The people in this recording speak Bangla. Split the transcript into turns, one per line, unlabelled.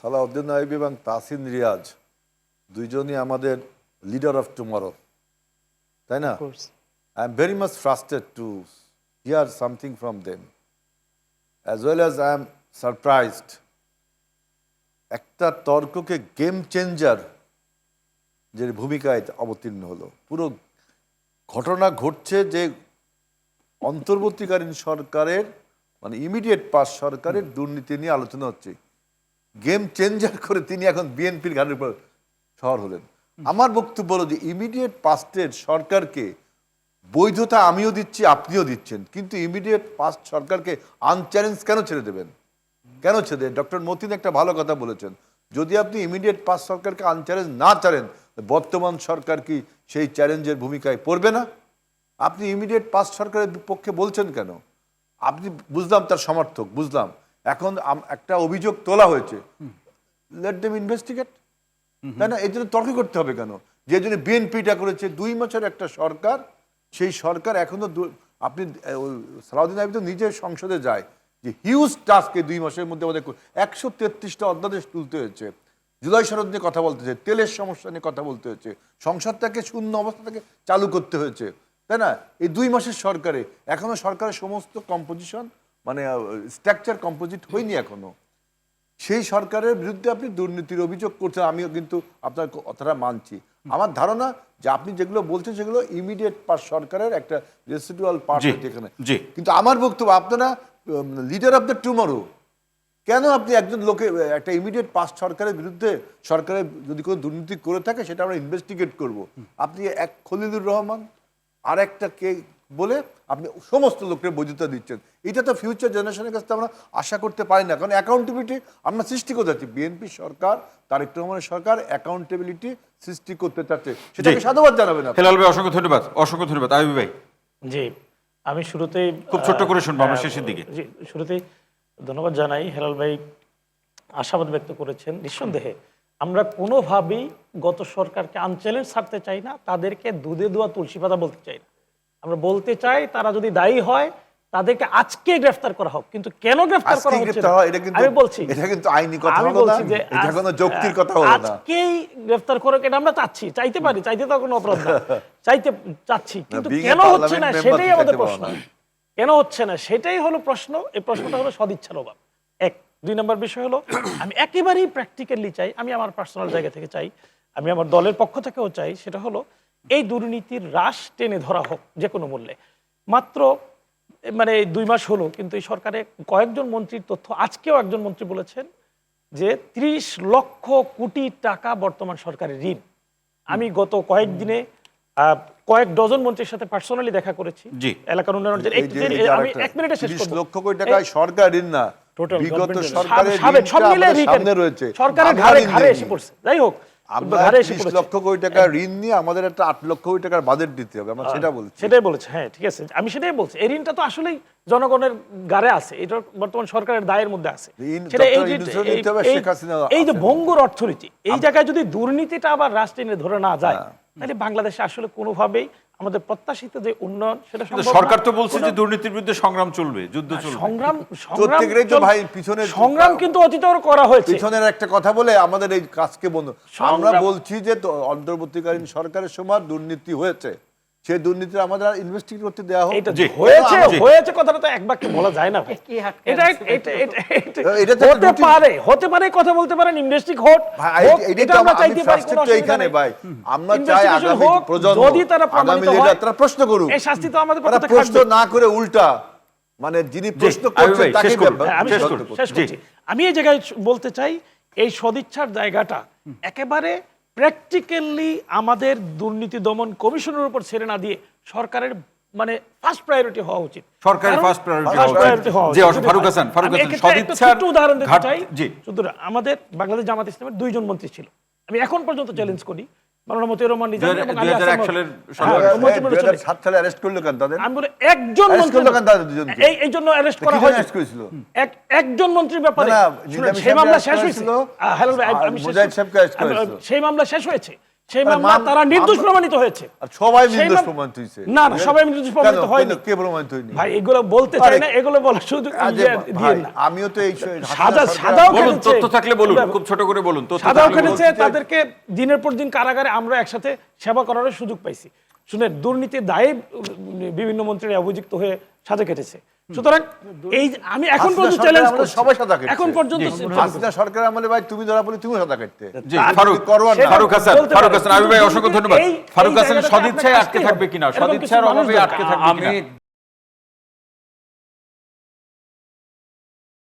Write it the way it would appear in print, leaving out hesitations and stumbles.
সালাউদ্দিন নাইব এবং তাহসিন রিয়াজ দুইজনই আমাদের লিডার অফ টুমরো, তাই না? I am very much frustrated to hear something from them, as well as I am surprised. একটা তর্ককে গেম চেঞ্জার যে ভূমিকায় অবতীর্ণ হলো। পুরো ঘটনা ঘটছে যে অন্তর্বর্তীকালীন সরকারের মানে ইমিডিয়েট পাস সরকারের দুর্নীতি নিয়ে আলোচনা হচ্ছে। গেম চেঞ্জার করে তিনি এখন বিএনপির ঘাড়ের উপর সওয়ার হলেন। আমার বক্তব্য হলো যে ইমিডিয়েট পাস্টের সরকারকে বৈধতা আমিও দিচ্ছি, আপনিও দিচ্ছেন, কিন্তু ইমিডিয়েট পাস্ট সরকারকে আনচ্যালেঞ্জ কেন ছেড়ে দেবেন? কেন ছেড়ে দেবেন? ডক্টর মতিন একটা ভালো কথা বলেছেন, যদি আপনি ইমিডিয়েট পাস সরকারকে আনচ্যালেঞ্জ না ছাড়েন, বর্তমান সরকার কি সেই চ্যালেঞ্জের ভূমিকায় পড়বে না? আপনি ইমিডিয়েট পাস সরকারের পক্ষে বলছেন কেন? আপনি বুঝলাম তার সমর্থক, বুঝলাম। এখন একটা অভিযোগ তোলা হয়েছে, লেট দেম ইনভেস্টিগেট, তাই না? এই জন্য তর্ক করতে হবে কেন? যে জন্য বিএনপিটা করেছে 2 মাসের একটা সরকার, সেই সরকার এখনো আপনি সালাউদ্দিন আইব তো নিজের সংসদে যায় যে হিউজ টাস্কে 2 মাসের মধ্যে আমাদের 133টা অধ্যাদেশ তুলতে হয়েছে, জুলাই সনদ নিয়ে কথা বলতে হয়েছে, তেলের সমস্যা নিয়ে কথা বলতে হয়েছে, সংসদটাকে শূন্য অবস্থা থেকে চালু করতে হয়েছে, তাই না? এই 2 মাসের সরকারে এখনো সরকারের সমস্ত কম্পোজিশন মানে স্ট্রাকচার কম্পোজিট হয়নি এখনো। সেই সরকারের বিরুদ্ধে আপনি দুর্নীতির অভিযোগ করছেন, আমিও কিন্তু আপনার কথাটা মানছি। আমার ধারণা যে আপনি যেগুলো বলছেন সেগুলো ইমিডিয়েট পাস সরকারের একটা রেসিডুয়াল পার্ট হচ্ছে এখানে। কিন্তু আমার বক্তব্য, আপনারা লিডার অফ দ্য টুমরো, কেন আপনি একজন লোকে একটা ইমিডিয়েট পাস সরকারের বিরুদ্ধে সরকারের যদি কোনো দুর্নীতি করে থাকে সেটা আমরা ইনভেস্টিগেট করব, আপনি এক খলিলুর রহমান আর একটা কে বলে আপনি সমস্ত লোকের বৈধতা দিচ্ছেন? এটা তো ফিউচার জেনারেশনের কাছে আমরা আশা করতে পারি না, কারণ অ্যাকাউন্টেবিলিটি আমরা সৃষ্টি করতে চাচ্ছি। বিএনপি সরকার, তারেক রহমানের সরকার অ্যাকাউন্টেবিলিটি সৃষ্টি করতে চাচ্ছে, সেটাকে সাধুবাদ জানাবেন।
হেলাল ভাই অসংখ্য ধন্যবাদ, অসংখ্য ধন্যবাদ। আইবি ভাই।
জি, আমি শুরুতেই
খুব ছোট্ট করে শুনবো আমরা শেষের দিকে।
জি, শুরুতেই ধন্যবাদ জানাই। হেলাল ভাই আশাবাদ ব্যক্ত করেছেন। নিঃসন্দেহে আমরা কোনোভাবেই গত সরকারকে আনচ্যালেঞ্জ ছাড়তে চাই না, তাদেরকে দুধে দোয়া তুলসী পাতা বলতে চাই না। আমরা বলতে চাই তারা যদি দায়ী হয় তাদেরকে আজকে গ্রেফতার করা হোক, কিন্তু কেন গ্রেফতার করা হচ্ছে না আমি বলছি।
এটা কিন্তু আইনি কথা হলো না, এটা কোনো যৌক্তিক কথা হলো না।
আজকেই গ্রেফতার করে এটা আমরা চাচ্ছি, চাইতে পারি, চাইতে তো কোনো অপরাধ না, চাইতে চাচ্ছি, কিন্তু কেন হচ্ছে না সেটাই আমাদের প্রশ্ন। কেন হচ্ছে না সেটাই হলো প্রশ্ন। এই প্রশ্নটা হলো সদিচ্ছার অভাব। 1 2 নম্বর বিষয় হলো আমি একেবারেই প্র্যাকটিক্যালি চাই, আমি আমার পার্সোনাল জায়গা থেকে চাই, আমি আমার দলের পক্ষ থেকেও চাই, সেটা হলো এই দুর্নীতির হ্রাস টেনে ধরা হোক যে কোনো মূল্যে। মাত্র মানে 2 মাস হলো, কিন্তু এই সরকারে কয়েকজন মন্ত্রীর তথ্য, আজকেও একজন মন্ত্রী বলেছেন যে 30 লক্ষ কোটি টাকা বর্তমান সরকারের ঋণ। আমি গত কয়েকদিনে কয়েক ডজন মন্ত্রীর সাথে পার্সোনালি দেখা করেছি এলাকার উন্নয়নের। আমি 1 মিনিটে শেষ করব।
30 লক্ষ কোটি টাকা সরকার ঋণ না, বিগত সরকারের
সব মিলে সামনে
রয়েছে,
সরকারের ঘাড়ে এসে পড়ছে। যাই হোক,
আমরা 30 লক্ষ কোটি টাকা ঋণ নিয়ে আমাদের একটা 8 লক্ষ কোটি টাকার বাজেট দিতে হবে, আমরা সেটা বলছি।
সেটাই বলেছে, হ্যাঁ ঠিক আছে, আমি সেটাই বলছি। এই ঋণটা তো আসলেই জনগণের গাড়ে আছে, এটা বর্তমান সরকারের দায়ের মধ্যে আছে। সেটা এই যে ভঙ্গুর অর্থনীতি, এই জায়গায় যদি দুর্নীতিটা আবার রাষ্ট্রে ধরে না যায়, তাহলে বাংলাদেশে আসলে কোনোভাবেই আমাদের প্রত্যাশিত যে উন্নয়ন সেটা সম্ভব না।
সরকার তো বলছে যে দুর্নীতির বিরুদ্ধে সংগ্রাম চলবে, যুদ্ধ চলবে।
সংগ্রাম কিন্তু অতীতেও করা হয়েছে।
পিছনের একটা কথা বলে আমাদের এই কাজকে বন্ধ, আমরা বলছি যে অন্তর্বর্তীকালীন সরকারের সময় দুর্নীতি হয়েছে, সেই দুর্নীতি আমাদের ইনভেস্টিগেট করতে দেওয়া হোক।
হয়েছে কথাটা তো এক বাক্যে বলা যায় না ভাই। এটা হতে পারে কথা বলতে পারেন, ইনভেস্টিগেট হোক, এটা আমরা চাইতে পারি।
এইখানে ভাই আমরা চাই আগামী প্রজন্ম,
যদি তারা
আগামী লিডার তারা প্রশ্ন করুক,
এই শাস্তি তো আমাদের পক্ষে থাকবে।
প্রশ্ন না করে উল্টা মানে যিনি প্রশ্ন করছেন তাকে
আমি শেষ করছি। আমি এই জায়গায় বলতে চাই, এই সদিচ্ছার জায়গাটা একেবারে প্র্যাকটিক্যালি আমাদের দুর্নীতি দমন কমিশনের উপর ছেড়ে না দিয়ে সরকারের মানে ফার্স্ট প্রায়োরিটি হওয়া উচিত।
সরকারের ফার্স্ট প্রায়োরিটি হওয়া উচিত। ফারুক হাসান
সদিচ্ছার উদাহরণ দিতে চাই। শুধু আমাদের বাংলাদেশ জামাত ইসলামের 2 জন মন্ত্রী ছিল, আমি এখন পর্যন্ত চ্যালেঞ্জ করি, মাওলানা মতিউর রহমান নিজামী এবং আলী হাসান।
2007 সালে অ্যারেস্ট করলো কেন তাদের?
আমি বলি একজন মন্ত্রী এই জন্য অ্যারেস্ট করা হয়েছিল, একজন মন্ত্রীর ব্যাপারে সেই মামলা শেষ হয়েছিল। সেই মামলা শেষ হয়েছে, সেই মামলা তারা নির্দোষ প্রমাণিত হয়েছে।
আর সবাই
সেই
নির্দোষ
মাম-
প্রমাণিত হয়েছে।
না না, সবাই নির্দোষ প্রমাণিত
কেন?
হয়নি।
কে প্রমাণিত হয়নি?
ভাই এগুলো বলতে চাই না, এগুলো বলার সুযোগ
আরে
দিয়ে
ভাই,
না।
আমিও তো এই
সাদাও
বলুন,
খেটেছে।
তথ্য থাকলে বলুন, খুব ছোট করে বলুন, তথ্য
সাদাও
থাকলে বলুন।
খেটেছে, তাদেরকে দিনের পর দিন কারাগারে আমরা একসাথে সেবা করার সুযোগ পাইছি। শুনে দুর্নীতির দায়ে বিভিন্ন মন্ত্রীরা অভিযুক্ত হয়ে সাজা কেটেছে। সুতরাং এই আমি এখন
হাসিনা
পর্যন্ত
সরকার
চ্যালেঞ্জ
আমলে
করছি,
সবাই সাজা কেটেছে।
এখন পর্যন্ত
হাসিনা সরকার আমলে ভাই তুমি ধরা পড়লে তুমি সাদা কাটতে।
জি,
আর
ফারুক,
যদি করোয়ার না।
ফারুক হাসান,
বলতে
ফারুক
পারে।
হাসান, আবির ভাই অসংখ্য ধন্যবাদ।
এই- এই
ফারুক হাসান
জায়গাটাতে
সদিচ্ছায়
আপনাকে
আটকে
আসতেই
থাকবে
হবে।
কিনা,
এরকম কিছু
সদিচ্ছার
মানুষ
অভাবে
দরকার।
আটকে থাকবে কিনা?
আমি